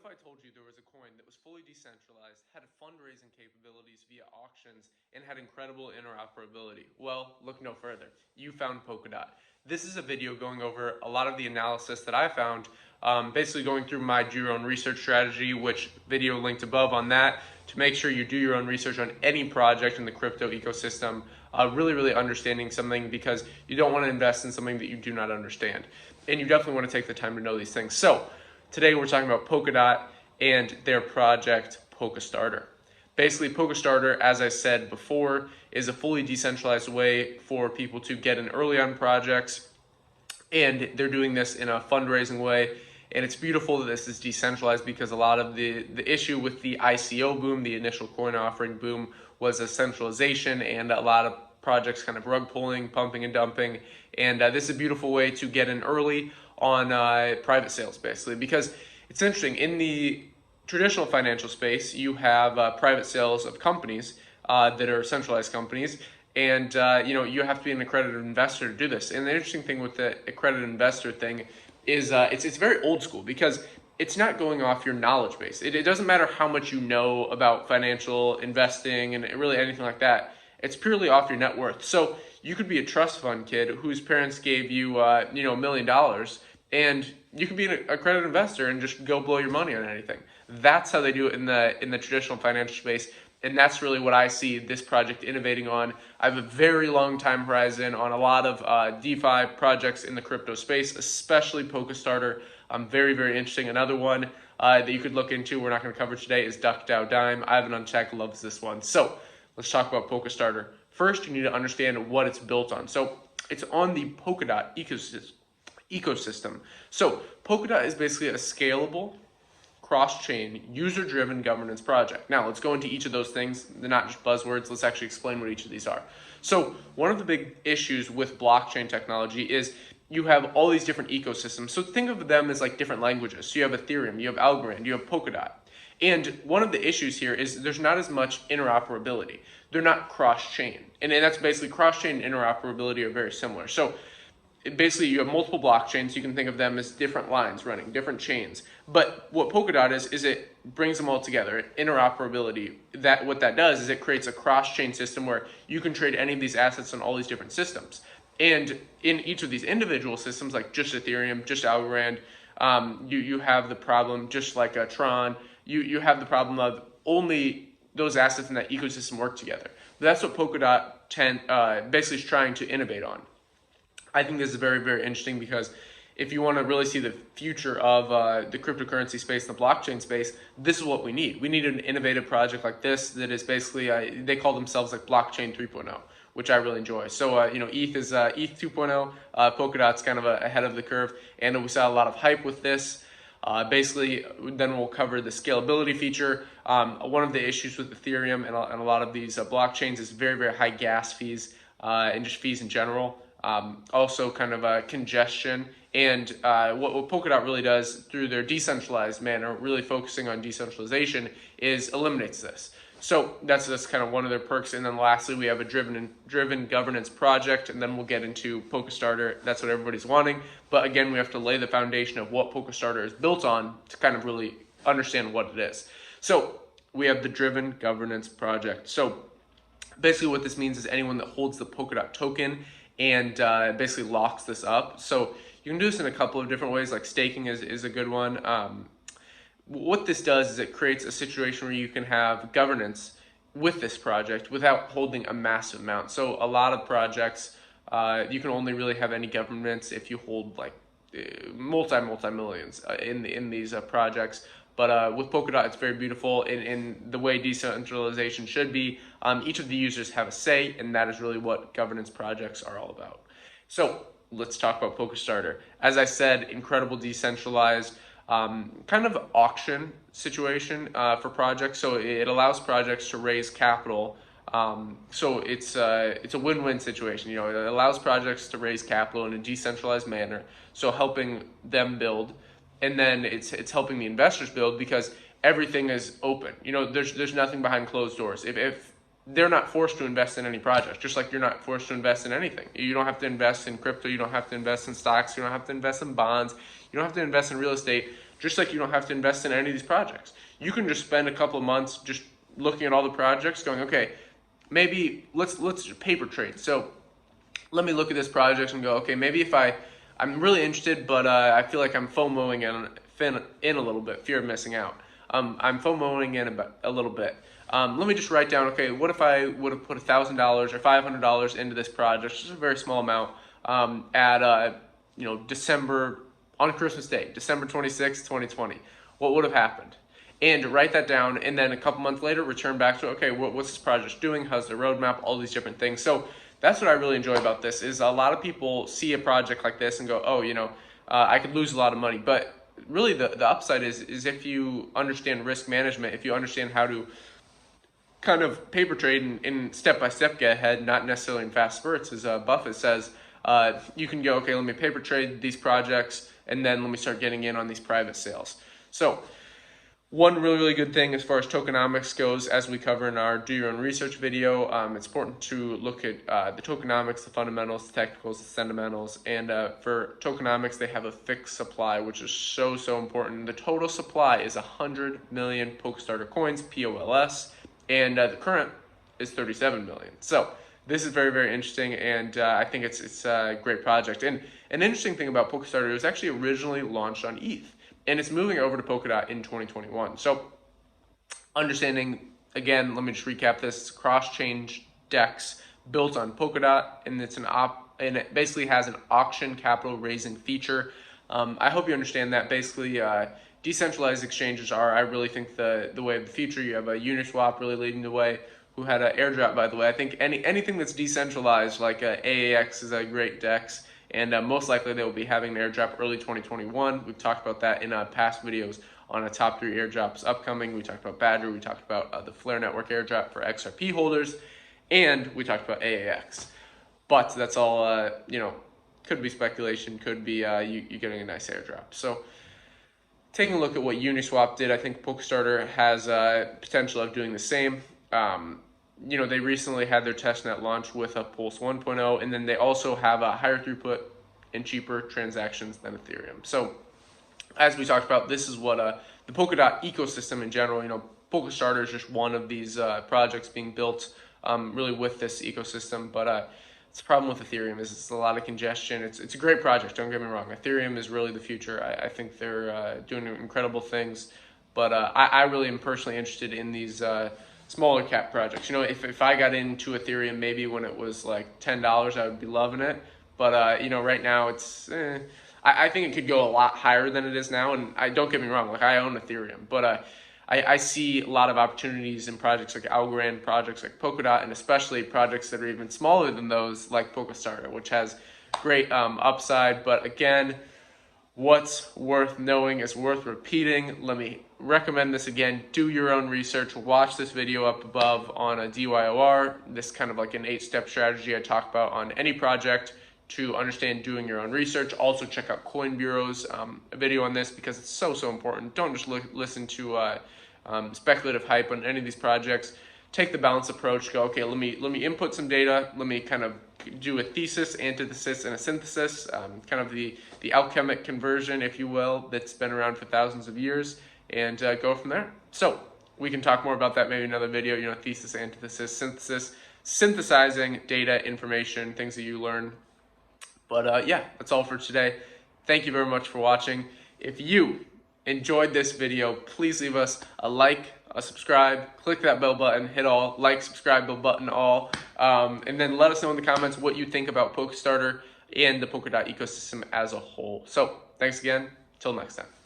I told you there was a coin that was fully decentralized, had fundraising capabilities via auctions, and had incredible interoperability? Well, look no further. You found Polkadot. This is a video going over a lot of the analysis that I found, basically going through my do your own research strategy, which video linked above on that, to make sure you do your own research on any project in the crypto ecosystem, really understanding something, because you don't want to invest in something that you do not understand. And you definitely want to take the time to know these things. So today we're talking about Polkadot and their project Polkastarter. Basically, Polkastarter, as I said before, is a fully decentralized way for people to get in early on projects, and they're doing this in a fundraising way. And it's beautiful that this is decentralized, because a lot of the issue with the ICO boom, the initial coin offering boom, was a centralization and a lot of projects kind of rug pulling, pumping and dumping. And this is a beautiful way to get in early on private sales, basically, because it's interesting. In the traditional financial space, you have private sales of companies that are centralized companies, and you have to be an accredited investor to do this. And the interesting thing with the accredited investor thing is it's very old school, because it's not going off your knowledge base. It doesn't matter how much you know about financial investing and really anything like that. It's purely off your net worth. So you could be a trust fund kid whose parents gave you $1 million, and you could be an accredited investor and just go blow your money on anything. That's how they do it in the traditional financial space. And that's really what I see this project innovating on. I have a very long time horizon on a lot of DeFi projects in the crypto space, especially Polkastarter. Very interesting. Another one that you could look into, we're not going to cover today, is DuckDAO Dime. Ivan Unchecked loves this one. So let's talk about Polkastarter. First, you need to understand what it's built on. So it's on the Polkadot ecosystem. So Polkadot is basically a scalable, cross-chain, user-driven governance project. Now, let's go into each of those things. They're not just buzzwords. Let's actually explain what each of these are. So one of the big issues with blockchain technology is you have all these different ecosystems. So think of them as like different languages. So you have Ethereum, you have Algorand, you have Polkadot. And one of the issues here is there's not as much interoperability. They're not cross-chain. And that's basically cross-chain and interoperability are very similar. So basically, you have multiple blockchains. You can think of them as different lines running, different chains. But what Polkadot is it brings them all together, interoperability. What that does is it creates a cross-chain system where you can trade any of these assets on all these different systems. And in each of these individual systems, like just Ethereum, just Algorand, you have the problem, just like Tron, you have the problem of only those assets in that ecosystem work together. But that's what Polkadot basically is trying to innovate on. I think this is very interesting, because if you want to really see the future of the cryptocurrency space, the blockchain space, this is what we need. We need an innovative project like this that is basically, they call themselves like blockchain 3.0, which I really enjoy. So, ETH is ETH 2.0, Polkadot's kind of ahead of the curve, and we saw a lot of hype with this. Basically, then we'll cover the scalability feature. One of the issues with Ethereum and a lot of these blockchains is very high gas fees and just fees in general. Also kind of congestion, and what Polkadot really does through their decentralized manner, really focusing on decentralization, is eliminates this. So that's kind of one of their perks. And then lastly, we have a driven governance project, and then we'll get into Polkastarter. That's what everybody's wanting. But again, we have to lay the foundation of what Polkastarter is built on to kind of really understand what it is. So we have the driven governance project. So basically what this means is anyone that holds the Polkadot token and basically locks this up. So you can do this in a couple of different ways, like staking is a good one. What this does is it creates a situation where you can have governance with this project without holding a massive amount. So a lot of projects, you can only really have any governance if you hold like multi-millions in these projects. But with Polkadot, it's very beautiful in the way decentralization should be. Each of the users have a say, and that is really what governance projects are all about. So let's talk about Polkastarter. As I said, incredible decentralized kind of auction situation for projects. So it allows projects to raise capital. So it's a win-win situation. It allows projects to raise capital in a decentralized manner, so helping them build. And then it's helping the investors build, because everything is open. There's nothing behind closed doors. If they're not forced to invest in any project, just like you're not forced to invest in anything. You don't have to invest in crypto. You don't have to invest in stocks. You don't have to invest in bonds. You don't have to invest in real estate. Just like you don't have to invest in any of these projects. You can just spend a couple of months just looking at all the projects going, okay, maybe let's paper trade. So let me look at this project and go, okay, maybe if I'm really interested, but I feel like I'm FOMOing in a little bit, fear of missing out. I'm FOMOing in a little bit. Let me just write down, okay, what if I would have put $1,000 or $500 into this project, just a very small amount, at December, on Christmas Day, December 26, 2020. What would have happened? And write that down, and then a couple months later, return back to, okay, what's this project doing? How's the roadmap? All these different things. So that's what I really enjoy about this, is a lot of people see a project like this and go, oh, I could lose a lot of money. But really the upside is if you understand risk management, if you understand how to kind of paper trade and step-by-step get ahead, not necessarily in fast spurts, as Buffett says, you can go, okay, let me paper trade these projects, and then let me start getting in on these private sales. So one really, really good thing as far as tokenomics goes, as we cover in our Do Your Own Research video, it's important to look at the tokenomics, the fundamentals, the technicals, the sentimentals, and for tokenomics, they have a fixed supply, which is so, so important. The total supply is 100 million Polkastarter coins, POLS, and the current is 37 million. So this is very, very interesting, and I think it's a great project. And an interesting thing about Polkastarter, it was actually originally launched on ETH. And it's moving over to Polkadot in 2021. So understanding, again, let me just recap this, cross-chain DEX built on Polkadot, and and it basically has an auction capital raising feature. I hope you understand that. Basically, decentralized exchanges are, I really think, the way of the future. You have a Uniswap really leading the way, who had an airdrop, by the way. I think anything that's decentralized, like AAX is a great DEX. And most likely they will be having an airdrop early 2021. We've talked about that in past videos on a top 3 airdrops upcoming. We talked about Badger. We talked about the Flare Network airdrop for XRP holders. And we talked about AAX. But that's all, could be speculation. Could be you getting a nice airdrop. So taking a look at what Uniswap did, I think Polkastarter has potential of doing the same. They recently had their testnet launch with a POLS 1.0, and then they also have a higher throughput and cheaper transactions than Ethereum. So as we talked about, this is what the Polkadot ecosystem in general, Polkastarter is just one of these projects being built really with this ecosystem. But it's the problem with Ethereum is it's a lot of congestion. It's a great project, don't get me wrong. Ethereum is really the future. I think they're doing incredible things. But I really am personally interested in these smaller cap projects. If I got into Ethereum maybe when it was like $10, I would be loving it. But right now it's I think it could go a lot higher than it is now. And don't get me wrong, like I own Ethereum, but I see a lot of opportunities in projects like Algorand, projects like Polkadot, and especially projects that are even smaller than those, like Polkastarter, which has great upside. But again, what's worth knowing is worth repeating. Let me recommend this again. Do your own research. Watch this video up above on a DYOR. This kind of like an 8-step strategy I talk about on any project to understand doing your own research. Also check out Coin Bureau's video on this because it's so, so important. Don't just listen to speculative hype on any of these projects. Take the balanced approach. Go, okay, let me input some data. Let me kind of do a thesis, antithesis, and a synthesis, kind of the alchemic conversion, if you will, that's been around for thousands of years, and go from there. So we can talk more about that maybe in another video, thesis, antithesis, synthesis, synthesizing data, information, things that you learn. But yeah, that's all for today. Thank you very much for watching. If you enjoyed this video, please leave us a like, a subscribe, click that bell button, hit all, like, subscribe, bell button, all, and then let us know in the comments what you think about Polkastarter and the Polkadot ecosystem as a whole. So thanks again, till next time.